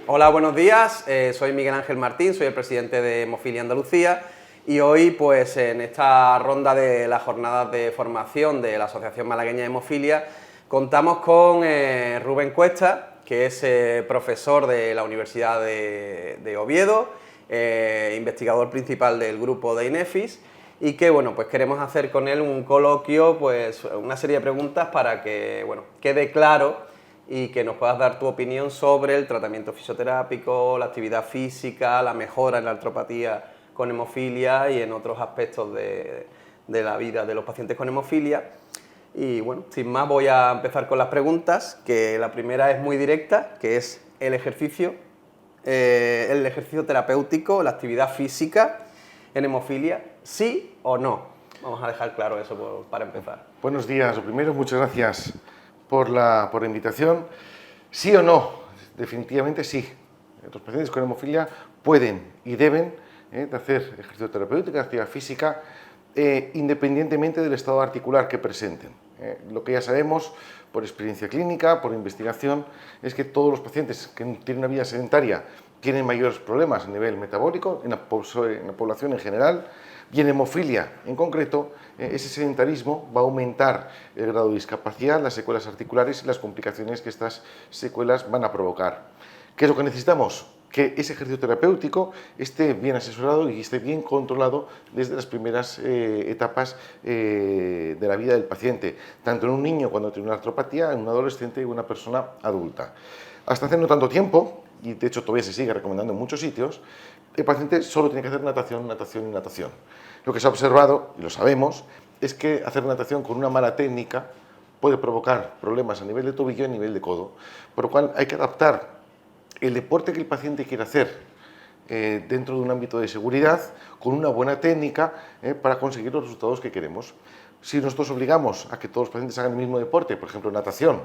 Hola, buenos días. Soy Miguel Ángel Martín, soy el presidente de Hemofilia Andalucía y hoy, pues, en esta ronda de las jornadas de formación de la Asociación Malagueña de Hemofilia, contamos con Rubén Cuesta, que es profesor de la Universidad de Oviedo, investigador principal del grupo de INEFIS, y que, bueno, pues queremos hacer con él un coloquio, pues una serie de preguntas para que, bueno, quede claro y que nos puedas dar tu opinión sobre el tratamiento fisioterápico, la actividad física, la mejora en la artropatía con hemofilia y en otros aspectos de la vida de los pacientes con hemofilia. Y bueno, sin más voy a empezar con las preguntas, que la primera es muy directa, que es el ejercicio terapéutico, la actividad física en hemofilia, ¿sí o no? Vamos a dejar claro eso para empezar. Buenos días. Lo primero, muchas gracias por la invitación. ¿Sí o no? Definitivamente sí. Los pacientes con hemofilia pueden y deben de hacer ejercicio terapéutico, actividad física, independientemente del estado articular que presenten. Lo que ya sabemos por experiencia clínica, por investigación, es que todos los pacientes que tienen una vida sedentaria tienen mayores problemas a nivel metabólico, en la población en general, y en hemofilia en concreto, ese sedentarismo va a aumentar el grado de discapacidad, las secuelas articulares y las complicaciones que estas secuelas van a provocar. ¿Qué es lo que necesitamos? Que ese ejercicio terapéutico esté bien asesorado y esté bien controlado desde las primeras etapas de la vida del paciente, tanto en un niño cuando tiene una artropatía, en un adolescente y en una persona adulta. Hasta hace no tanto tiempo, y de hecho todavía se sigue recomendando en muchos sitios, el paciente solo tiene que hacer natación, natación y natación. Lo que se ha observado, y lo sabemos, es que hacer natación con una mala técnica puede provocar problemas a nivel de tobillo y a nivel de codo, por lo cual hay que adaptar el deporte que el paciente quiere hacer dentro de un ámbito de seguridad, con una buena técnica para conseguir los resultados que queremos. Si nosotros obligamos a que todos los pacientes hagan el mismo deporte, por ejemplo natación,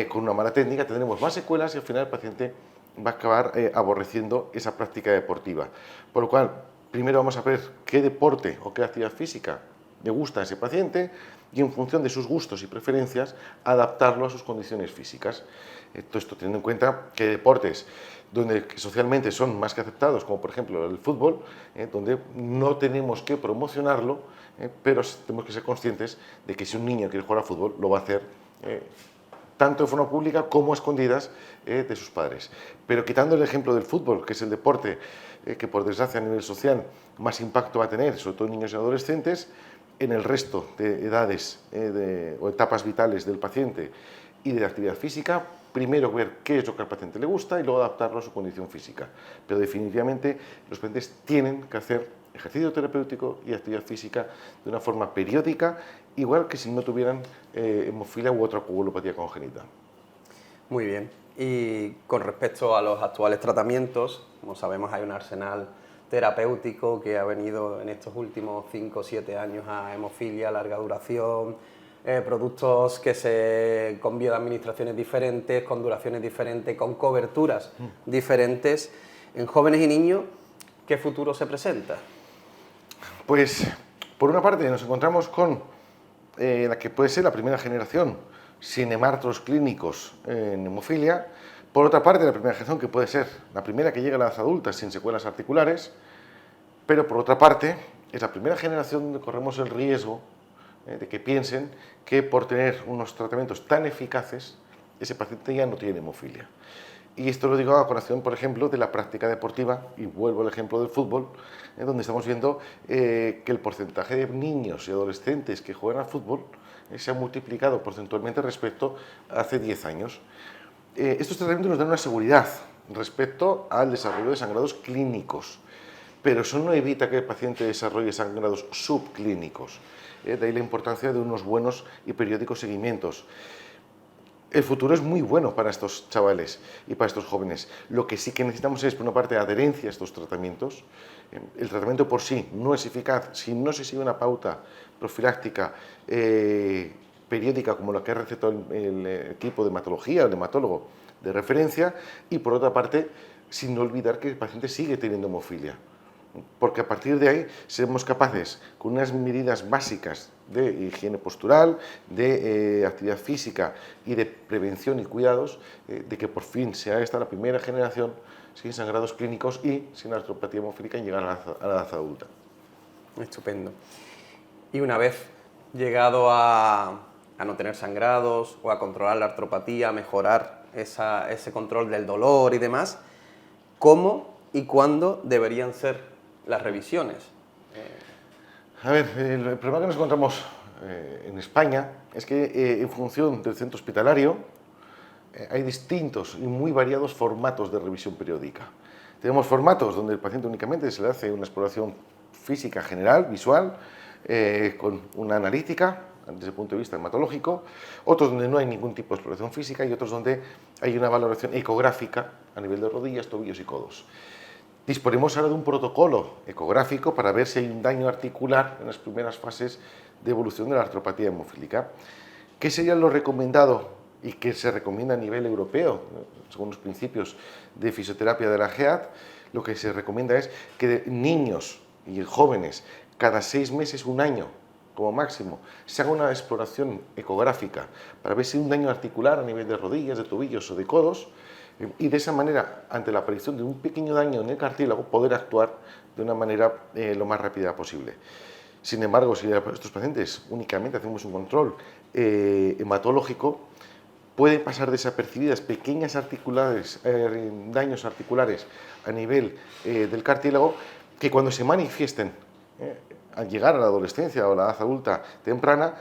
con una mala técnica, tendremos más secuelas y al final el paciente va a acabar aborreciendo esa práctica deportiva. Por lo cual, primero vamos a ver qué deporte o qué actividad física le gusta a ese paciente y en función de sus gustos y preferencias adaptarlo a sus condiciones físicas. Todo esto teniendo en cuenta que hay deportes donde socialmente son más que aceptados, como por ejemplo el fútbol, donde no tenemos que promocionarlo, pero tenemos que ser conscientes de que si un niño quiere jugar al fútbol, lo va a hacer tanto de forma pública como a escondidas de sus padres. Pero quitando el ejemplo del fútbol, que es el deporte que por desgracia a nivel social más impacto va a tener, sobre todo en niños y adolescentes, en el resto de edades o etapas vitales del paciente y de la actividad física, primero ver qué es lo que al paciente le gusta y luego adaptarlo a su condición física. Pero definitivamente los pacientes tienen que hacer ejercicio terapéutico y actividad física de una forma periódica, igual que si no tuvieran hemofilia u otra coagulopatía congénita. Muy bien. Y con respecto a los actuales tratamientos, como sabemos hay un arsenal terapéutico que ha venido en estos últimos 5 o 7 años a hemofilia, larga duración, productos con vía de administraciones diferentes, con duraciones diferentes, con coberturas diferentes. En jóvenes y niños, ¿qué futuro se presenta? Pues, por una parte, nos encontramos con la que puede ser la primera generación sin hemartos clínicos en hemofilia. Por otra parte, la primera generación que puede ser la primera que llega a las adultas sin secuelas articulares. Pero por otra parte, es la primera generación donde corremos el riesgo de que piensen que por tener unos tratamientos tan eficaces, ese paciente ya no tiene hemofilia. Y esto lo digo a colación, por ejemplo, de la práctica deportiva, y vuelvo al ejemplo del fútbol, donde estamos viendo que el porcentaje de niños y adolescentes que juegan al fútbol se ha multiplicado porcentualmente respecto a hace 10 años. Estos tratamientos nos dan una seguridad respecto al desarrollo de sangrados clínicos, pero eso no evita que el paciente desarrolle sangrados subclínicos. De ahí la importancia de unos buenos y periódicos seguimientos. El futuro es muy bueno para estos chavales y para estos jóvenes. Lo que sí que necesitamos es, por una parte, adherencia a estos tratamientos. El tratamiento por sí no es eficaz si no se sigue una pauta profiláctica periódica como la que ha recetado el equipo de hematología o el hematólogo de referencia, y por otra parte, sin olvidar que el paciente sigue teniendo hemofilia. porque a partir de ahí seremos capaces, con unas medidas básicas de higiene postural, de actividad física y de prevención y cuidados, de que por fin sea esta la primera generación sin sangrados clínicos y sin artropatía hemofílica en llegar a la edad adulta. Estupendo. Y una vez llegado a no tener sangrados o a controlar la artropatía, a mejorar ese control del dolor y demás, ¿cómo y cuándo deberían ser las revisiones? A ver, el problema que nos encontramos en España es que en función del centro hospitalario hay distintos y muy variados formatos de revisión periódica. Tenemos formatos donde el paciente únicamente se le hace una exploración física general, visual, con una analítica desde el punto de vista hematológico, otros donde no hay ningún tipo de exploración física y otros donde hay una valoración ecográfica a nivel de rodillas, tobillos y codos. Disponemos ahora de un protocolo ecográfico para ver si hay un daño articular en las primeras fases de evolución de la artropatía hemofílica. ¿Qué sería lo recomendado y que se recomienda a nivel europeo, según los principios de fisioterapia de la GEAT? Lo que se recomienda es que niños y jóvenes cada 6 meses, un año como máximo, se haga una exploración ecográfica para ver si hay un daño articular a nivel de rodillas, de tobillos o de codos, y de esa manera, ante la aparición de un pequeño daño en el cartílago, poder actuar de una manera lo más rápida posible. Sin embargo, si a estos pacientes únicamente hacemos un control hematológico, pueden pasar desapercibidas pequeñas daños articulares a nivel del cartílago que cuando se manifiesten al llegar a la adolescencia o a la edad adulta temprana,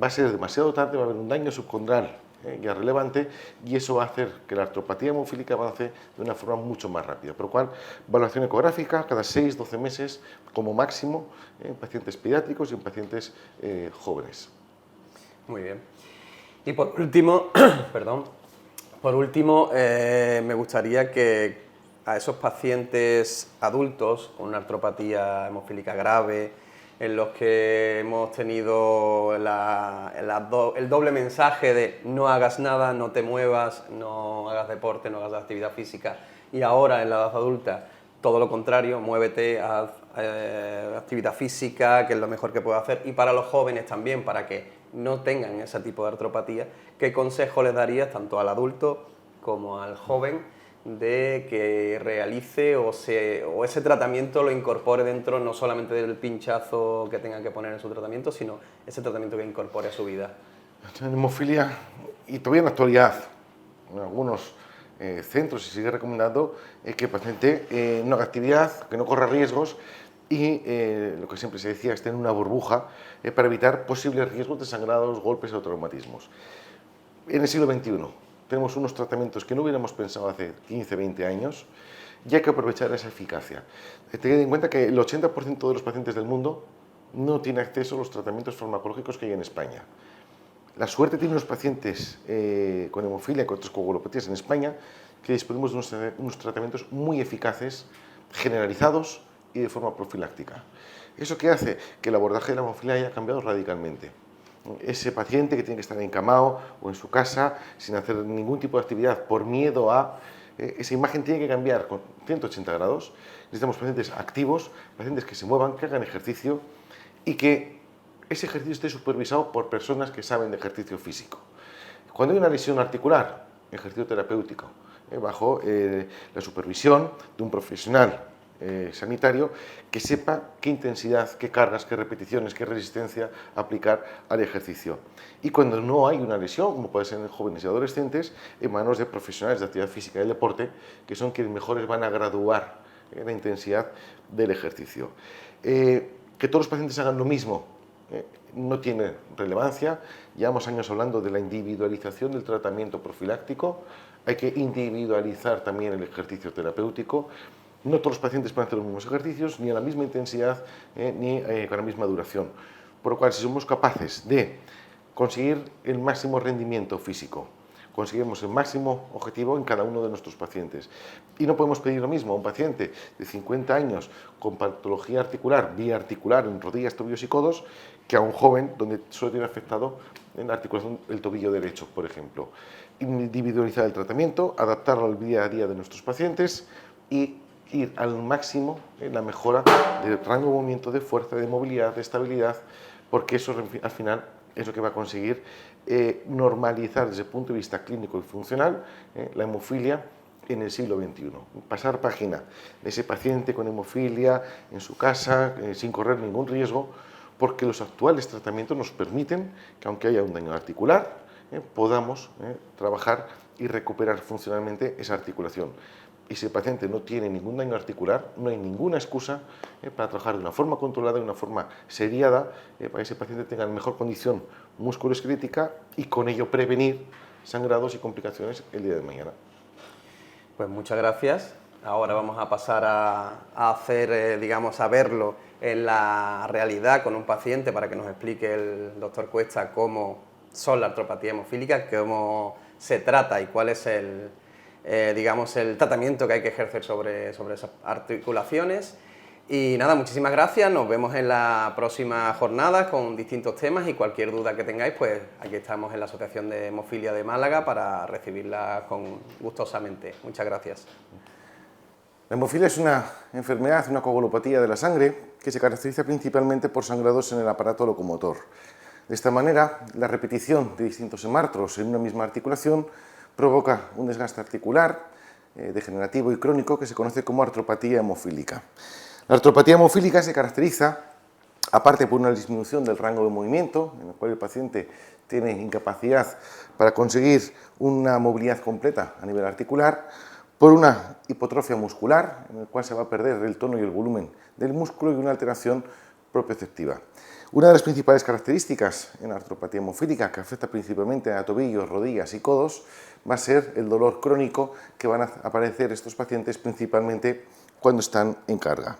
va a ser demasiado tarde, va a haber un daño subcondral ya relevante y eso va a hacer que la artropatía hemofílica avance de una forma mucho más rápida. Por lo cual, evaluación ecográfica cada 6-12 meses como máximo en pacientes pediátricos y en pacientes jóvenes. Muy bien. Y por último, perdón, me gustaría que a esos pacientes adultos con una artropatía hemofílica grave, en los que hemos tenido el doble mensaje de no hagas nada, no te muevas, no hagas deporte, no hagas actividad física, y ahora en la edad adulta todo lo contrario, muévete, haz actividad física, que es lo mejor que puedes hacer, y para los jóvenes también, para que no tengan ese tipo de artropatía, ¿qué consejo les darías tanto al adulto como al joven de que realice o ese tratamiento lo incorpore dentro no solamente del pinchazo que tengan que poner en su tratamiento, sino ese tratamiento que incorpore a su vida? En hemofilia, y todavía en la actualidad, en algunos centros se sigue recomendando que el paciente no haga actividad, que no corra riesgos y lo que siempre se decía es tener una burbuja para evitar posibles riesgos de sangrados, golpes o traumatismos. En el siglo XXI tenemos unos tratamientos que no hubiéramos pensado hace 15, 20 años y hay que aprovechar esa eficacia. Tened en cuenta que el 80% de los pacientes del mundo no tiene acceso a los tratamientos farmacológicos que hay en España. La suerte tienen los pacientes con hemofilia, con otras coagulopatías en España, que disponemos de unos tratamientos muy eficaces, generalizados y de forma profiláctica. ¿Eso qué hace? Que el abordaje de la hemofilia haya cambiado radicalmente. Ese paciente que tiene que estar encamado o en su casa sin hacer ningún tipo de actividad por miedo a... esa imagen tiene que cambiar con 180 grados. Necesitamos pacientes activos, pacientes que se muevan, que hagan ejercicio y que ese ejercicio esté supervisado por personas que saben de ejercicio físico. Cuando hay una lesión articular, ejercicio terapéutico, bajo la supervisión de un profesional sanitario que sepa qué intensidad, qué cargas, qué repeticiones, qué resistencia aplicar al ejercicio. Y cuando no hay una lesión, como puede ser en jóvenes y adolescentes, en manos de profesionales de actividad física y del deporte, que son quienes mejores van a graduar la intensidad del ejercicio. Que todos los pacientes hagan lo mismo no tiene relevancia. Llevamos años hablando de la individualización del tratamiento profiláctico. Hay que individualizar también el ejercicio terapéutico. No todos los pacientes pueden hacer los mismos ejercicios, ni a la misma intensidad, ni con la misma duración. Por lo cual, si somos capaces de conseguir el máximo rendimiento físico, conseguimos el máximo objetivo en cada uno de nuestros pacientes. Y no podemos pedir lo mismo a un paciente de 50 años con patología articular, biarticular en rodillas, tobillos y codos, que a un joven donde solo tiene afectado en la articulación del tobillo derecho, por ejemplo. Individualizar el tratamiento, adaptarlo al día a día de nuestros pacientes y ir al máximo en la mejora del rango de movimiento, de fuerza, de movilidad, de estabilidad, porque eso al final es lo que va a conseguir normalizar desde el punto de vista clínico y funcional la hemofilia en el siglo XXI. Pasar página de ese paciente con hemofilia en su casa, sin correr ningún riesgo, porque los actuales tratamientos nos permiten que, aunque haya un daño articular, podamos trabajar y recuperar funcionalmente esa articulación. Y si el paciente no tiene ningún daño articular, no hay ninguna excusa para trabajar de una forma controlada, de una forma seriada, para que ese paciente tenga la mejor condición musculoesquelética y con ello prevenir sangrados y complicaciones el día de mañana. Pues muchas gracias. Ahora vamos a pasar a hacer, digamos, a verlo en la realidad con un paciente para que nos explique el doctor Cuesta cómo son la artropatía hemofílica, cómo se trata y cuál es digamos, el tratamiento que hay que ejercer sobre esas articulaciones. Y nada, muchísimas gracias, nos vemos en la próxima jornada con distintos temas y cualquier duda que tengáis, pues aquí estamos en la Asociación de Hemofilia de Málaga para recibirla gustosamente. Muchas gracias. La hemofilia es una enfermedad, una coagulopatía de la sangre que se caracteriza principalmente por sangrados en el aparato locomotor. De esta manera, la repetición de distintos hemartros en una misma articulación provoca un desgaste articular degenerativo y crónico que se conoce como artropatía hemofílica. La artropatía hemofílica se caracteriza, aparte por una disminución del rango de movimiento, en el cual el paciente tiene incapacidad para conseguir una movilidad completa a nivel articular, por una hipotrofia muscular, en el cual se va a perder el tono y el volumen del músculo, y una alteración propioceptiva. Una de las principales características en la artropatía hemofílica, que afecta principalmente a tobillos, rodillas y codos, va a ser el dolor crónico que van a aparecer estos pacientes principalmente cuando están en carga.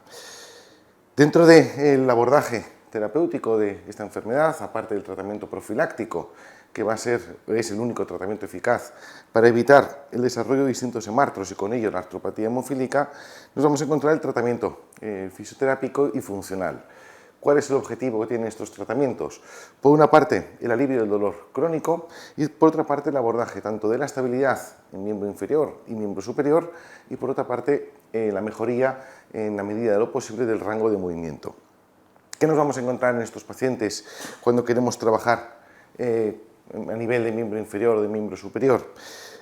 Dentro del abordaje terapéutico de esta enfermedad, aparte del tratamiento profiláctico, que es el único tratamiento eficaz para evitar el desarrollo de distintos hemartros y con ello la artropatía hemofílica, nos vamos a encontrar el tratamiento fisioterápico y funcional. ¿Cuál es el objetivo que tienen estos tratamientos? Por una parte, el alivio del dolor crónico y por otra parte, el abordaje tanto de la estabilidad en miembro inferior y miembro superior y por otra parte, la mejoría en la medida de lo posible del rango de movimiento. ¿Qué nos vamos a encontrar en estos pacientes cuando queremos trabajar a nivel de miembro inferior o de miembro superior?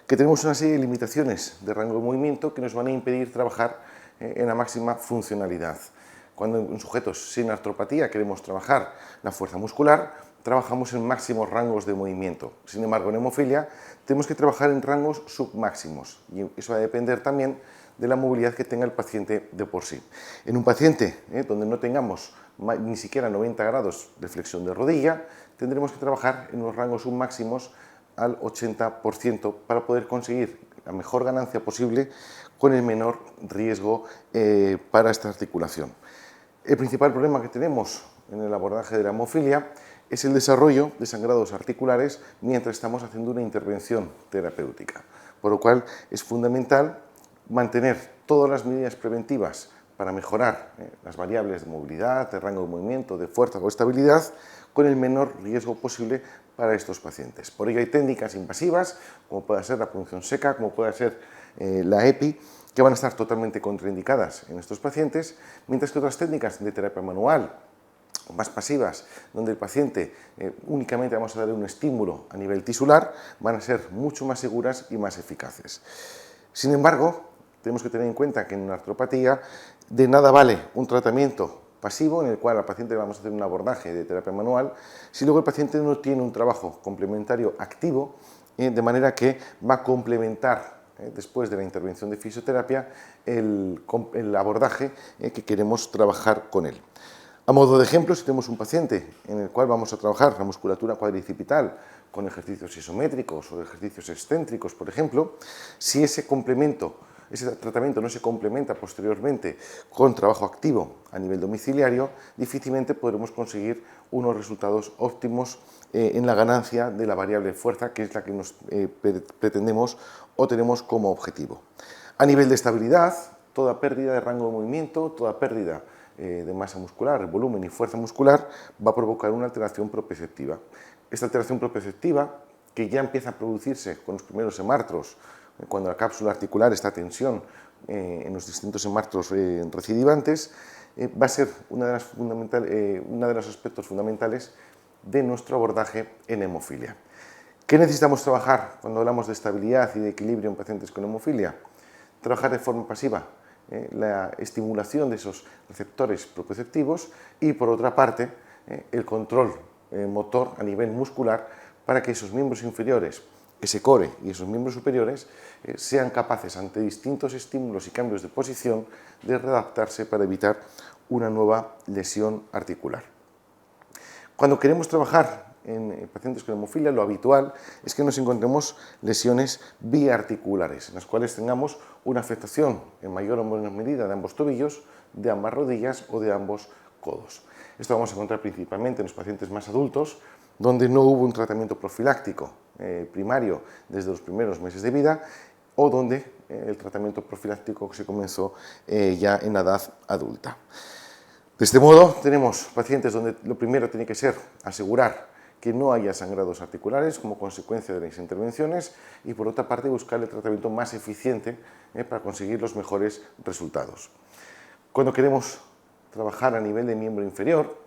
Que tenemos una serie de limitaciones de rango de movimiento que nos van a impedir trabajar en la máxima funcionalidad. Cuando en sujetos sin artropatía queremos trabajar la fuerza muscular, trabajamos en máximos rangos de movimiento. Sin embargo, en hemofilia tenemos que trabajar en rangos submáximos y eso va a depender también de la movilidad que tenga el paciente de por sí. En un paciente donde no tengamos ni siquiera 90 grados de flexión de rodilla, tendremos que trabajar en los rangos submáximos al 80% para poder conseguir la mejor ganancia posible con el menor riesgo para esta articulación. El principal problema que tenemos en el abordaje de la hemofilia es el desarrollo de sangrados articulares mientras estamos haciendo una intervención terapéutica, por lo cual es fundamental mantener todas las medidas preventivas para mejorar las variables de movilidad, de rango de movimiento, de fuerza o estabilidad con el menor riesgo posible para estos pacientes. Por ello hay técnicas invasivas, como puede ser la punción seca, como puede ser la EPI, que van a estar totalmente contraindicadas en estos pacientes, mientras que otras técnicas de terapia manual, más pasivas, donde el paciente únicamente vamos a darle un estímulo a nivel tisular, van a ser mucho más seguras y más eficaces. Sin embargo, tenemos que tener en cuenta que en una artropatía de nada vale un tratamiento pasivo en el cual al paciente le vamos a hacer un abordaje de terapia manual si luego el paciente no tiene un trabajo complementario activo, de manera que va a complementar después de la intervención de fisioterapia el abordaje que queremos trabajar con él. A modo de ejemplo, si tenemos un paciente en el cual vamos a trabajar la musculatura cuadricipital con ejercicios isométricos o ejercicios excéntricos, por ejemplo, si ese tratamiento no se complementa posteriormente con trabajo activo a nivel domiciliario, difícilmente podremos conseguir unos resultados óptimos en la ganancia de la variable fuerza, que es la que nos pretendemos o tenemos como objetivo. A nivel de estabilidad, toda pérdida de rango de movimiento, toda pérdida de masa muscular, volumen y fuerza muscular va a provocar una alteración propioceptiva. Esta alteración propioceptiva, que ya empieza a producirse con los primeros hemartros cuando la cápsula articular está a tensión en los distintos hemartos recidivantes, va a ser uno de los aspectos fundamentales de nuestro abordaje en hemofilia. ¿Qué necesitamos trabajar cuando hablamos de estabilidad y de equilibrio en pacientes con hemofilia? Trabajar de forma pasiva, la estimulación de esos receptores propioceptivos y, por otra parte, el control motor a nivel muscular para que esos miembros inferiores, ese core y esos miembros superiores sean capaces, ante distintos estímulos y cambios de posición, de readaptarse para evitar una nueva lesión articular. Cuando queremos trabajar en pacientes con hemofilia, lo habitual es que nos encontremos lesiones biarticulares, en las cuales tengamos una afectación en mayor o menor medida de ambos tobillos, de ambas rodillas o de ambos codos. Esto vamos a encontrar principalmente en los pacientes más adultos, donde no hubo un tratamiento profiláctico primario desde los primeros meses de vida, o donde el tratamiento profiláctico se comenzó ya en la edad adulta. De este modo, tenemos pacientes donde lo primero tiene que ser asegurar que no haya sangrados articulares como consecuencia de las intervenciones y, por otra parte, buscar el tratamiento más eficiente para conseguir los mejores resultados. Cuando queremos trabajar a nivel de miembro inferior,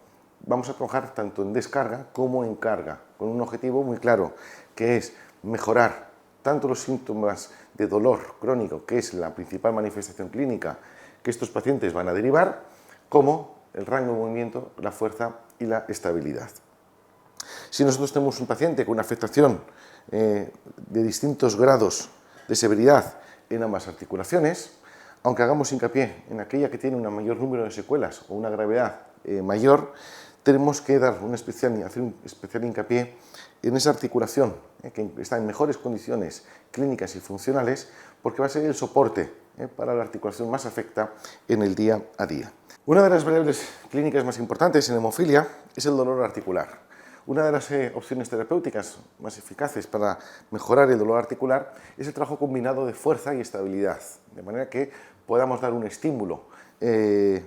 vamos a trabajar tanto en descarga como en carga, con un objetivo muy claro, que es mejorar tanto los síntomas de dolor crónico, que es la principal manifestación clínica que estos pacientes van a derivar, como el rango de movimiento, la fuerza y la estabilidad. Si nosotros tenemos un paciente con una afectación de distintos grados de severidad en ambas articulaciones, aunque hagamos hincapié en aquella que tiene un mayor número de secuelas o una gravedad mayor, tenemos que hacer un especial hincapié en esa articulación que está en mejores condiciones clínicas y funcionales, porque va a ser el soporte para la articulación más afecta en el día a día. Una de las variables clínicas más importantes en hemofilia es el dolor articular. Una de las opciones terapéuticas más eficaces para mejorar el dolor articular es el trabajo combinado de fuerza y estabilidad, de manera que podamos dar un estímulo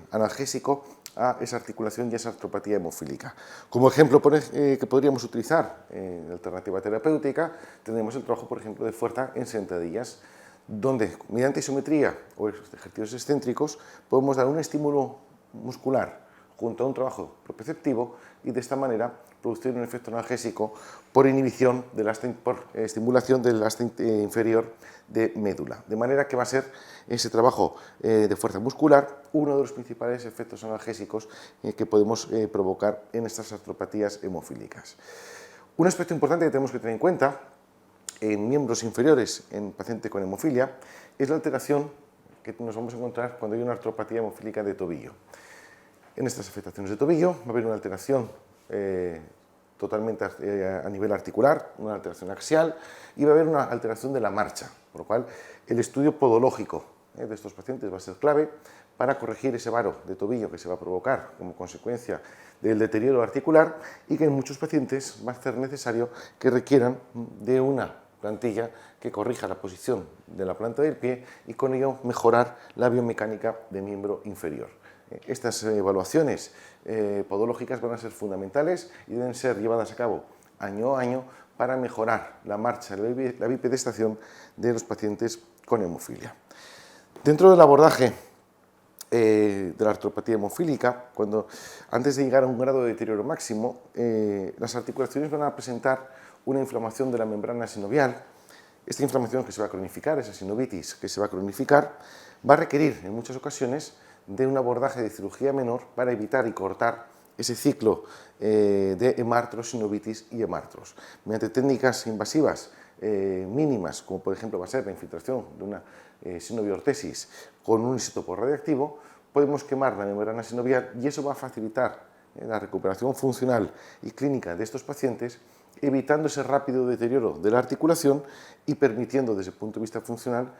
analgésico a esa articulación y a esa artropatía hemofílica. Como ejemplo que podríamos utilizar en alternativa terapéutica, tendremos el trabajo, por ejemplo, de fuerza en sentadillas, donde mediante isometría o ejercicios excéntricos podemos dar un estímulo muscular junto a un trabajo propioceptivo y de esta manera producir un efecto analgésico por inhibición por estimulación del asta inferior de médula. De manera que va a ser ese trabajo de fuerza muscular uno de los principales efectos analgésicos que podemos provocar en estas artropatías hemofílicas. Un aspecto importante que tenemos que tener en cuenta en miembros inferiores en paciente con hemofilia es la alteración que nos vamos a encontrar cuando hay una artropatía hemofílica de tobillo. En estas afectaciones de tobillo va a haber una alteración totalmente a nivel articular, una alteración axial y va a haber una alteración de la marcha, por lo cual el estudio podológico de estos pacientes va a ser clave para corregir ese varo de tobillo que se va a provocar como consecuencia del deterioro articular y que en muchos pacientes va a ser necesario que requieran de una plantilla que corrija la posición de la planta del pie y con ello mejorar la biomecánica del miembro inferior. Estas evaluaciones podológicas van a ser fundamentales y deben ser llevadas a cabo año a año para mejorar la marcha, la bipedestación de los pacientes con hemofilia. Dentro del abordaje de la artropatía hemofílica, antes de llegar a un grado de deterioro máximo, las articulaciones van a presentar una inflamación de la membrana sinovial. Esta inflamación que se va a cronificar, esa sinovitis que se va a cronificar, va a requerir en muchas ocasiones de un abordaje de cirugía menor para evitar y cortar ese ciclo de hemartros, sinovitis y hemartros. Mediante técnicas invasivas mínimas, como por ejemplo va a ser la infiltración de una sinoviortesis con un isótopo radiactivo, podemos quemar la membrana sinovial y eso va a facilitar la recuperación funcional y clínica de estos pacientes, evitando ese rápido deterioro de la articulación y permitiendo desde el punto de vista funcional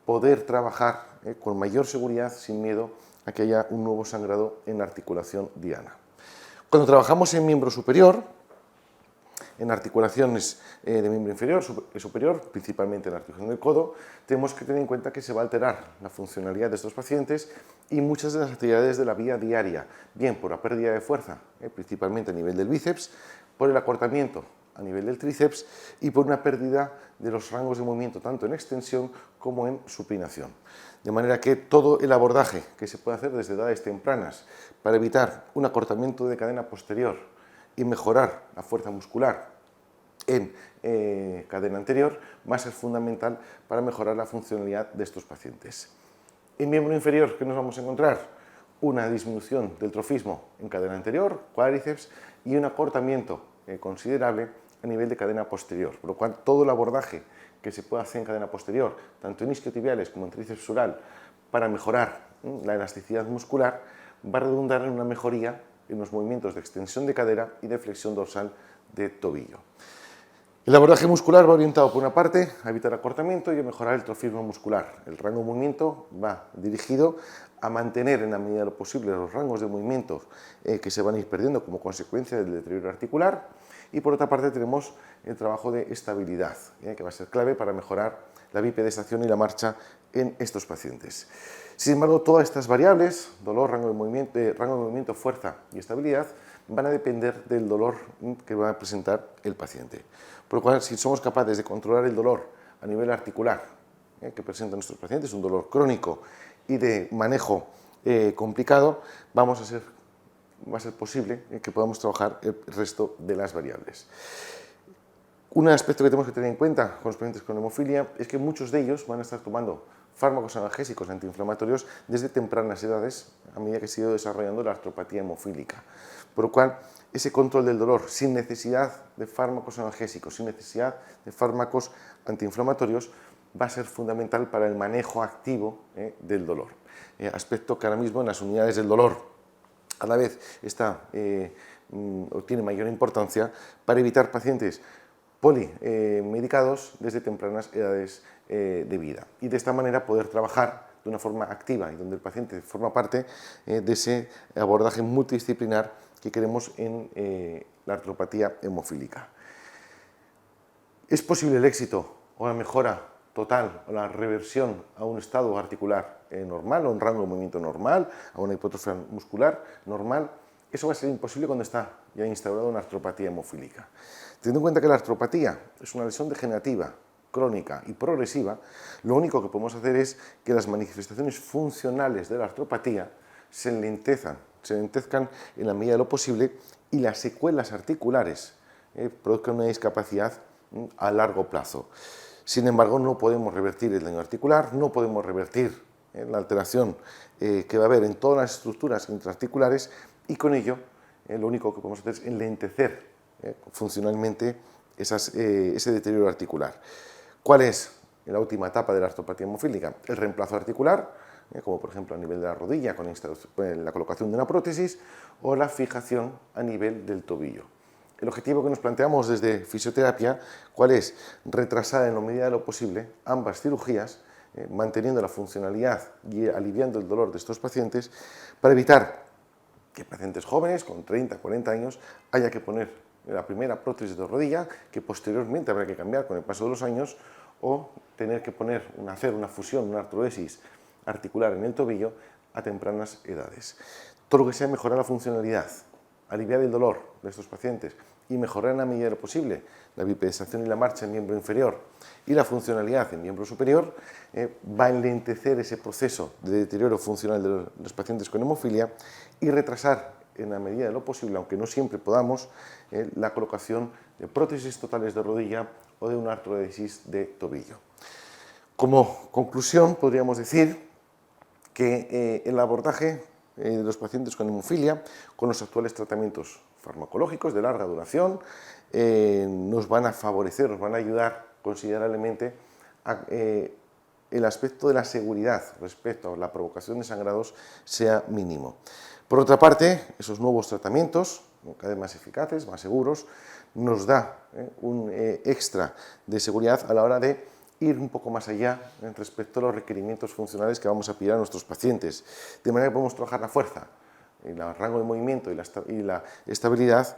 poder trabajar con mayor seguridad, sin miedo a que haya un nuevo sangrado en la articulación diana. Cuando trabajamos en miembro superior, en articulaciones de miembro inferior y superior, principalmente en la articulación del codo, tenemos que tener en cuenta que se va a alterar la funcionalidad de estos pacientes y muchas de las actividades de la vida diaria, bien por la pérdida de fuerza, principalmente a nivel del bíceps, por el acortamiento a nivel del tríceps y por una pérdida de los rangos de movimiento tanto en extensión como en supinación. De manera que todo el abordaje que se puede hacer desde edades tempranas para evitar un acortamiento de cadena posterior y mejorar la fuerza muscular en cadena anterior va a ser fundamental para mejorar la funcionalidad de estos pacientes. En miembro inferior, ¿qué nos vamos a encontrar? Una disminución del trofismo en cadena anterior, cuádriceps, y un acortamiento considerable a nivel de cadena posterior, por lo cual todo el abordaje que se puede hacer en cadena posterior, tanto en isquiotibiales como en tríceps sural, para mejorar la elasticidad muscular, va a redundar en una mejoría en los movimientos de extensión de cadera y de flexión dorsal de tobillo. El abordaje muscular va orientado, por una parte, a evitar acortamiento y a mejorar el trofismo muscular. El rango de movimiento va dirigido a mantener, en la medida de lo posible, los rangos de movimiento que se van a ir perdiendo como consecuencia del deterioro articular. Y, por otra parte, tenemos el trabajo de estabilidad, que va a ser clave para mejorar la bipedestación y la marcha en estos pacientes. Sin embargo, todas estas variables, dolor, rango de movimiento, fuerza y estabilidad, van a depender del dolor que va a presentar el paciente. Por lo cual, si somos capaces de controlar el dolor a nivel articular que presentan nuestros pacientes, un dolor crónico y de manejo complicado, va a ser posible que podamos trabajar el resto de las variables. Un aspecto que tenemos que tener en cuenta con los pacientes con hemofilia es que muchos de ellos van a estar tomando fármacos analgésicos antiinflamatorios desde tempranas edades a medida que se ha ido desarrollando la artropatía hemofílica. Por lo cual, ese control del dolor sin necesidad de fármacos analgésicos, sin necesidad de fármacos antiinflamatorios, va a ser fundamental para el manejo activo del dolor. Aspecto que ahora mismo en las unidades del dolor a la vez tiene mayor importancia para evitar pacientes polimedicados desde tempranas edades de vida y de esta manera poder trabajar de una forma activa y donde el paciente forma parte de ese abordaje multidisciplinar que queremos en la artropatía hemofílica. ¿Es posible el éxito o la mejora total o la reversión a un estado articular normal, a un rango de movimiento normal, a una hipertrofia muscular normal? Eso va a ser imposible cuando está ya instaurada una artropatía hemofílica. Teniendo en cuenta que la artropatía es una lesión degenerativa, crónica y progresiva, lo único que podemos hacer es que las manifestaciones funcionales de la artropatía se enlentezcan en la medida de lo posible y las secuelas articulares produzcan una discapacidad a largo plazo. Sin embargo, no podemos revertir el daño articular, no podemos revertir la alteración que va a haber en todas las estructuras intraarticulares y con ello lo único que podemos hacer es enlentecer funcionalmente ese deterioro articular. ¿Cuál es la última etapa de la artropatía hemofílica? El reemplazo articular, como por ejemplo a nivel de la rodilla con la colocación de una prótesis o la fijación a nivel del tobillo. El objetivo que nos planteamos desde fisioterapia, ¿cuál es? Retrasar en la medida de lo posible ambas cirugías, manteniendo la funcionalidad y aliviando el dolor de estos pacientes para evitar que pacientes jóvenes con 30, 40 años haya que poner la primera prótesis de rodilla que posteriormente habrá que cambiar con el paso de los años o tener que hacer una fusión, una artrodesis articular en el tobillo a tempranas edades. Todo lo que sea mejorar la funcionalidad, aliviar el dolor de estos pacientes y mejorar en la medida de lo posible la bipedestación y la marcha en miembro inferior y la funcionalidad en miembro superior, va a enlentecer ese proceso de deterioro funcional de los pacientes con hemofilia y retrasar en la medida de lo posible, aunque no siempre podamos, la colocación de prótesis totales de rodilla o de una artrodesis de tobillo. Como conclusión, podríamos decir que el abordaje de los pacientes con hemofilia, con los actuales tratamientos farmacológicos de larga duración, nos van a favorecer, nos van a ayudar considerablemente a el aspecto de la seguridad respecto a la provocación de sangrados sea mínimo. Por otra parte, esos nuevos tratamientos, cada vez más eficaces, más seguros, nos da un extra de seguridad a la hora de ir un poco más allá respecto a los requerimientos funcionales que vamos a pedir a nuestros pacientes. De manera que podemos trabajar la fuerza, el rango de movimiento y la estabilidad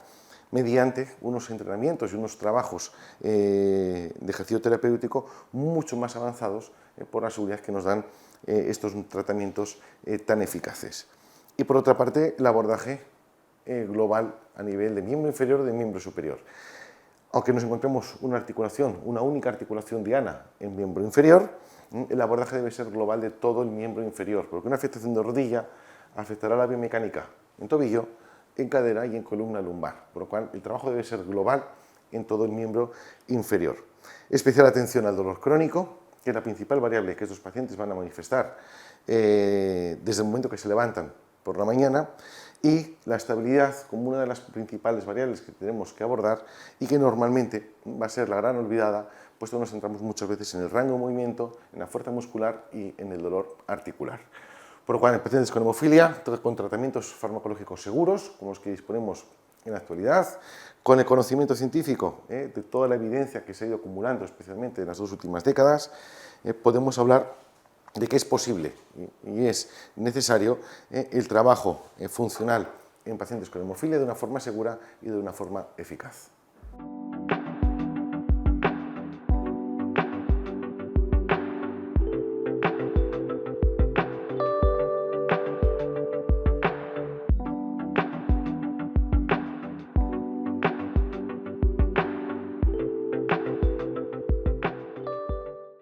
mediante unos entrenamientos y unos trabajos de ejercicio terapéutico mucho más avanzados por la seguridad que nos dan estos tratamientos tan eficaces. Y por otra parte, el abordaje global a nivel de miembro inferior y de miembro superior. aunque nos encontremos una articulación, una única articulación diana en miembro inferior, el abordaje debe ser global de todo el miembro inferior, porque una afectación de rodilla afectará la biomecánica en tobillo, en cadera y en columna lumbar, por lo cual el trabajo debe ser global en todo el miembro inferior. Especial atención al dolor crónico, que es la principal variable que estos pacientes van a manifestar desde el momento que se levantan por la mañana, y la estabilidad como una de las principales variables que tenemos que abordar y que normalmente va a ser la gran olvidada, puesto que nos centramos muchas veces en el rango de movimiento, en la fuerza muscular y en el dolor articular. Por lo cual, en pacientes con hemofilia, con tratamientos farmacológicos seguros, como los que disponemos en la actualidad, con el conocimiento científico de toda la evidencia que se ha ido acumulando, especialmente en las 2 últimas décadas, podemos hablar de que es posible y es necesario el trabajo funcional en pacientes con hemofilia de una forma segura y de una forma eficaz.